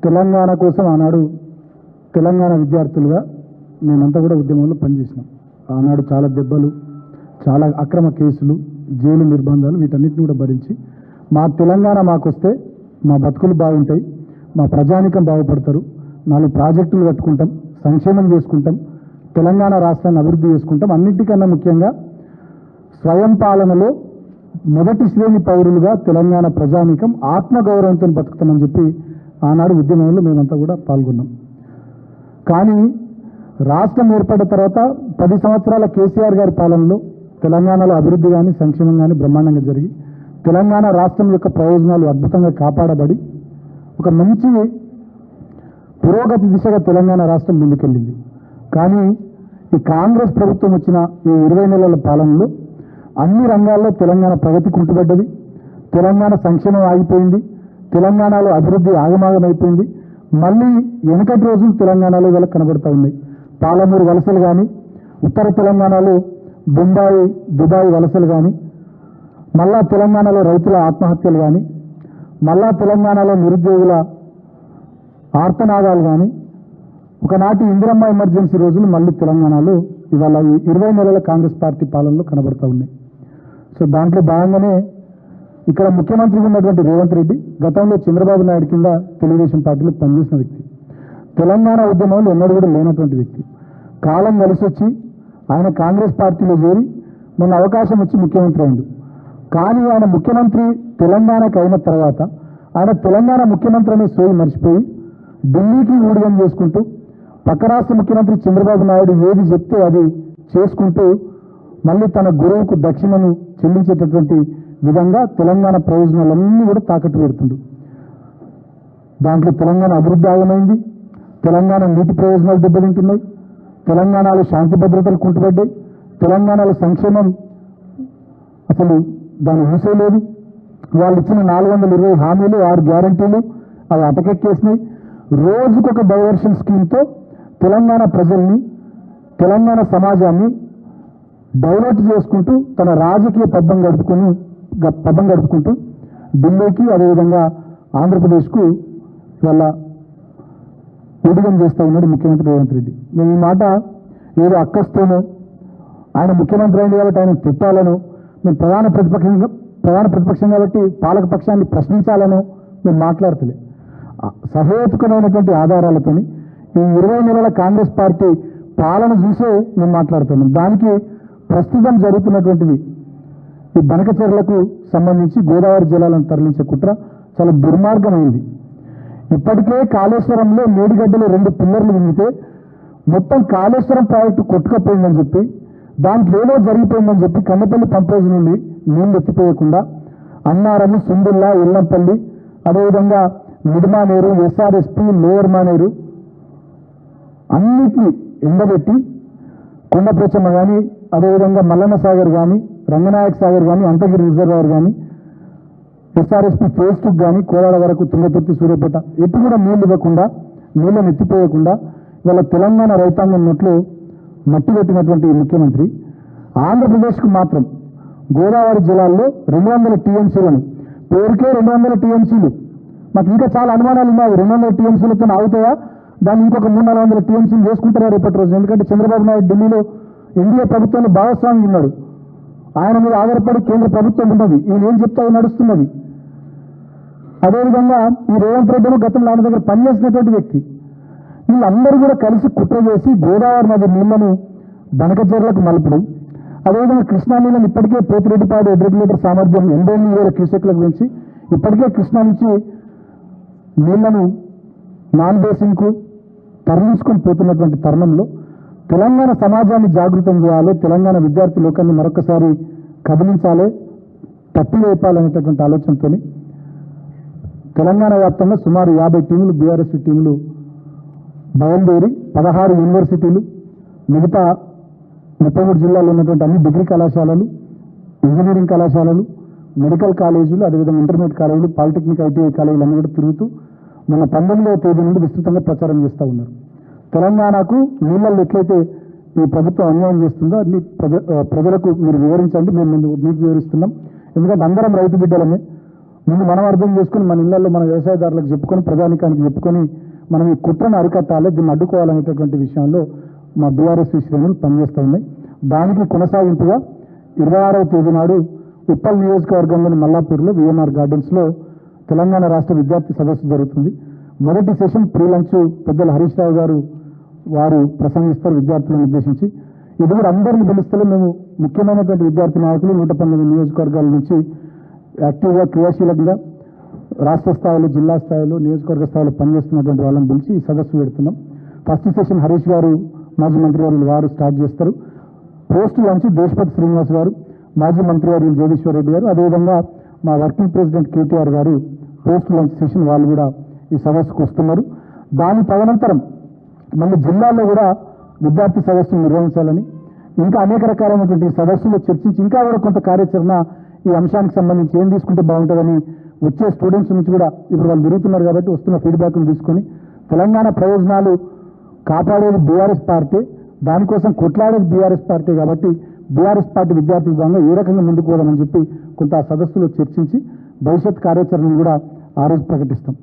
తెలంగాణ కోసం ఆనాడు తెలంగాణ విద్యార్థులుగా మేమంతా కూడా ఉద్యమంలో పనిచేసినాం. ఆనాడు చాలా దెబ్బలు, చాలా అక్రమ కేసులు, జైలు నిర్బంధాలు వీటన్నిటిని కూడా భరించి మా తెలంగాణ మాకొస్తే మా బతుకులు బాగుంటాయి, మా ప్రజానికం బాగుపడతారు, 4 ప్రాజెక్టులు కట్టుకుంటాం, సంక్షేమం చేసుకుంటాం, తెలంగాణ రాష్ట్రాన్ని అభివృద్ధి చేసుకుంటాం, అన్నిటికన్నా ముఖ్యంగా స్వయం పాలనలో మొదటి శ్రేణి పౌరులుగా తెలంగాణ ప్రజానీకం ఆత్మగౌరవంతో బతుకుతామని చెప్పి ఆనాడు ఉద్యమంలో మేమంతా కూడా పాల్గొన్నాం. కానీ రాష్ట్రం ఏర్పడిన తర్వాత 10 సంవత్సరాల కేసీఆర్ గారి పాలనలో తెలంగాణలో అభివృద్ధి కానీ సంక్షేమం కానీ బ్రహ్మాండంగా జరిగి తెలంగాణ రాష్ట్రం యొక్క ప్రయోజనాలు అద్భుతంగా కాపాడబడి ఒక మంచి పురోగతి దిశగా తెలంగాణ రాష్ట్రం ముందుకెళ్ళింది. కానీ ఈ కాంగ్రెస్ ప్రభుత్వం వచ్చిన ఈ 20 నెలల పాలనలో అన్ని రంగాల్లో తెలంగాణ ప్రగతి కుంటుపడ్డది, తెలంగాణ సంక్షేమం ఆగిపోయింది, తెలంగాణలో అభివృద్ధి ఆగమాగమైపోయింది. మళ్ళీ వెనకటి రోజులు తెలంగాణలో ఇవాళ కనబడుతూ ఉన్నాయి. పాలమూరు వలసలు కానీ, ఉత్తర తెలంగాణలో బొంబాయి దుబాయ్ వలసలు కానీ, మళ్ళా తెలంగాణలో రైతుల ఆత్మహత్యలు కానీ, మళ్ళా తెలంగాణలో నిరుద్యోగుల ఆర్తనాదాలు కానీ, ఒకనాటి ఇందిరమ్మ ఎమర్జెన్సీ రోజులు మళ్ళీ తెలంగాణలో ఇవాళ 20 నెలల కాంగ్రెస్ పార్టీ పాలనలో కనబడుతూ ఉన్నాయి. సో దాంట్లో భాగంగానే ఇక్కడ ముఖ్యమంత్రిగా ఉన్నటువంటి రేవంత్ రెడ్డి గతంలో చంద్రబాబు నాయుడు కింద తెలుగుదేశం పార్టీలో పనిచేసిన వ్యక్తి, తెలంగాణ ఉద్యమంలో ఎన్నడూ కూడా లేనటువంటి వ్యక్తి. కాలం కలిసి వచ్చి ఆయన కాంగ్రెస్ పార్టీలో చేరి మొన్న అవకాశం వచ్చి ముఖ్యమంత్రి అయింది. కానీ ఆయన ముఖ్యమంత్రి తెలంగాణకు అయిన తర్వాత ఆయన తెలంగాణ ముఖ్యమంత్రి అనే సోయి మర్చిపోయి ఢిల్లీకి ఊడిగం చేసుకుంటూ పక్క రాష్ట్ర ముఖ్యమంత్రి చంద్రబాబు నాయుడు ఏది చెప్తే అది చేసుకుంటూ మళ్ళీ తన గురువుకు దక్షిణను చెల్లించేటటువంటి విధంగా తెలంగాణ ప్రయోజనాలన్నీ కూడా తాకట్టు పెడుతుండు. దాంట్లో తెలంగాణ అభివృద్ధి ఆగమైంది, తెలంగాణ నీటి ప్రయోజనాలు దెబ్బతింటున్నాయి, తెలంగాణలో శాంతి భద్రతలు కుంటుపడ్డాయి, తెలంగాణలో సంక్షేమం అసలు దాన్ని ఊసేలేదు. వాళ్ళు ఇచ్చిన 420 హామీలు 6 గ్యారంటీలు అవి అటకెక్కేసినాయి. రోజుకొక డైవర్షన్ స్కీమ్తో తెలంగాణ ప్రజల్ని, తెలంగాణ సమాజాన్ని డైవర్ట్ చేసుకుంటూ తన రాజకీయ పబ్బం గడుపుకుంటూ ఢిల్లీకి అదేవిధంగా ఆంధ్రప్రదేశ్కు వాళ్ళ ఉడిగం చేస్తూ ఉన్నాడు ముఖ్యమంత్రి రేవంత్ రెడ్డి. మేము ఈ మాట ఏదో అక్కస్తోనో ఆయన ముఖ్యమంత్రి అయింది కాబట్టి ఆయన తిట్టాలనో, మేము ప్రధాన ప్రతిపక్షం కాబట్టి పాలక పక్షాన్ని ప్రశ్నించాలనో మేము మాట్లాడతలే. సహేతుకమైనటువంటి ఆధారాలతోని ఈ 20 నెలల కాంగ్రెస్ పార్టీ పాలన చూసే మేము మాట్లాడుతున్నాం. దానికి ప్రస్తుతం జరుగుతున్నటువంటిది ఈ బనకచెర్లకు సంబంధించి గోదావరి జలాలను తరలించే కుట్ర చాలా దుర్మార్గమైంది. ఇప్పటికే కాళేశ్వరంలో మేడిగడ్డలో 2 పిల్లర్లు వింగితే మొత్తం కాళేశ్వరం ప్రాజెక్టు కొట్టుకపోయిందని చెప్పి దాంట్లో ఏదో జరిగిపోయిందని చెప్పి కన్నపల్లి పంపేజ్ నుండి నీళ్లు ఎత్తిపోయకుండా అన్నారము, సుందుల్లా, ఎల్లంపల్లి, అదేవిధంగా మిడిమానేరు, ఎస్ఆర్ఎస్పి, లోవర్ మానేరు అన్నిటినీ ఎండబెట్టి కొండపోచమ్మ కానీ, అదేవిధంగా మల్లన్న సాగర్ కానీ, రంగనాయక సాగర్ కానీ, అంతగిరి రిజర్వాయర్ కానీ, ఎస్ఆర్ఎస్పి ఫేజ్ 2 కానీ, కోలాడ వరకు తుంగతుర్తి, సూర్యాపేట ఎటు కూడా నీళ్లు ఇవ్వకుండా, నీళ్ళని ఎత్తిపోయకుండా ఇవాళ తెలంగాణ రైతాంగం నోట్లో మట్టి పెట్టినటువంటి ముఖ్యమంత్రి ఆంధ్రప్రదేశ్కు మాత్రం గోదావరి జిల్లాల్లో 200 టీఎంసీలను, పేరుకే 200 టీఎంసీలు, మాకు ఇంకా చాలా అనుమానాలు ఉన్నాయి. 200 టీఎంసీలతో ఆగుతాయా, దాన్ని ఇంకొక 300-400 టీఎంసీలు చేసుకుంటారా రేపటి రోజు? ఎందుకంటే చంద్రబాబు నాయుడు ఢిల్లీలో ఎన్డీఏ ప్రభుత్వంలో భాగస్వామి ఉన్నాడు, ఆయన మీద ఆధారపడి కేంద్ర ప్రభుత్వం ఉన్నది, ఈయన ఏం చెప్తా నడుస్తున్నది. అదేవిధంగా ఈ రేవంత్ రెడ్డి గతంలో ఆయన దగ్గర పనిచేసినటువంటి వ్యక్తి. వీళ్ళందరూ కూడా కలిసి కుట్ర చేసి గోదావరి నది నీళ్లను బనకచెర్లకు మలపడం, అదేవిధంగా కృష్ణా నీళ్ళని ఇప్పటికే పోతిరెడ్డిపాడు రెగ్యులేటర్ సామర్థ్యం 88,000 క్యూసెక్లకు పెంచి ఇప్పటికే కృష్ణా నుంచి నీళ్లను నాన్ బేసిన్కు తరలించుకొని పోతున్నటువంటి తరుణంలో తెలంగాణ సమాజాన్ని జాగృతం చేయాలి, తెలంగాణ విద్యార్థి లోకాన్ని మరొకసారి కదిలించాలి, తప్పివేపాలనేటటువంటి ఆలోచనతో తెలంగాణ వ్యాప్తంగా సుమారు 50 టీములు, బీఆర్ఎస్ టీములు బయలుదేరి 16 యూనివర్సిటీలు, మిగతా 33 జిల్లాల్లో ఉన్నటువంటి అన్ని డిగ్రీ కళాశాలలు, ఇంజనీరింగ్ కళాశాలలు, మెడికల్ కాలేజీలు, అదేవిధంగా ఇంటర్మీడియట్ కాలేజీలు, పాలిటెక్నిక్, ఐటీఐ కాలేజీలు అన్ని కూడా తిరుగుతూ మన 19వ తేదీ నుండి విస్తృతంగా ప్రచారం చేస్తూ ఉన్నారు. తెలంగాణకు నీళ్ళల్లో ఎట్లయితే ఈ ప్రభుత్వం అన్యాయం చేస్తుందో అన్ని ప్రజలకు మీరు వివరించండి, మేము మీకు వివరిస్తున్నాం. ఎందుకంటే అందరం రైతు బిడ్డలమే, ముందు మనం అర్థం చేసుకుని మన ఇళ్లలో మన వ్యవసాయదారులకు చెప్పుకొని ప్రజానికానికి చెప్పుకొని మనం ఈ కుట్రను అరికట్టాలి, దీన్ని అడ్డుకోవాలనేటటువంటి విషయంలో మా బీఆర్ఎస్ శ్రేణులు పనిచేస్తూ ఉన్నాయి. దానికి కొనసాగింపుగా 26వ తేదీ నాడు ఉప్పల్ నియోజకవర్గంలోని మల్లాపూర్లో విఎంఆర్ గార్డెన్స్లో తెలంగాణ రాష్ట్ర విద్యార్థి సదస్సు జరుగుతుంది. మొదటి సెషన్ ప్రీ లంచ్ పెద్దలు హరీష్ రావు గారు వారు ప్రసంగిస్తారు విద్యార్థులను ఉద్దేశించి. ఇది కూడా అందరిని పిలుస్తూ మేము ముఖ్యమైనటువంటి విద్యార్థి నాయకులు 119 నియోజకవర్గాల నుంచి యాక్టివ్గా క్రియాశీలకంగా రాష్ట్ర స్థాయిలో, జిల్లా స్థాయిలో, నియోజకవర్గ స్థాయిలో పనిచేస్తున్నటువంటి వాళ్ళని పిలిచి ఈ సదస్సు పెడుతున్నాం. ఫస్ట్ సెషన్ హరీష్ గారు మాజీ మంత్రివర్యులు వారు స్టార్ట్ చేస్తారు. పోస్ట్ లంచ్ దేశపతి శ్రీనివాస్ గారు, మాజీ మంత్రివర్యులు జగదీశ్వర్ రెడ్డి గారు, అదేవిధంగా మా వర్కింగ్ ప్రెసిడెంట్ కేటీఆర్ గారు పోస్ట్ లంచ్ సెషన్ వాళ్ళు కూడా ఈ సదస్సుకు వస్తున్నారు. దాని తదనంతరం మళ్ళీ జిల్లాలో కూడా విద్యార్థి సదస్సును నిర్వహించాలని, ఇంకా అనేక రకాలైనటువంటి సదస్సులో చర్చించి ఇంకా కూడా కొంత కార్యాచరణ ఈ అంశానికి సంబంధించి ఏం తీసుకుంటే బాగుంటుందని వచ్చే స్టూడెంట్స్ నుంచి కూడా ఇప్పుడు వాళ్ళు తిరుగుతున్నారు కాబట్టి వస్తున్న ఫీడ్బ్యాక్ను తీసుకొని తెలంగాణ ప్రయోజనాలు కాపాడేది బీఆర్ఎస్ పార్టీ, దానికోసం కొట్లాడేది బీఆర్ఎస్ పార్టీ కాబట్టి బీఆర్ఎస్ పార్టీ విద్యార్థి విభాగంగా ఏ రకంగా ముందుకు పోదామని చెప్పి కొంత ఆ సదస్సులో చర్చించి భవిష్యత్ కార్యాచరణను కూడా ఆ రోజు ప్రకటిస్తాం.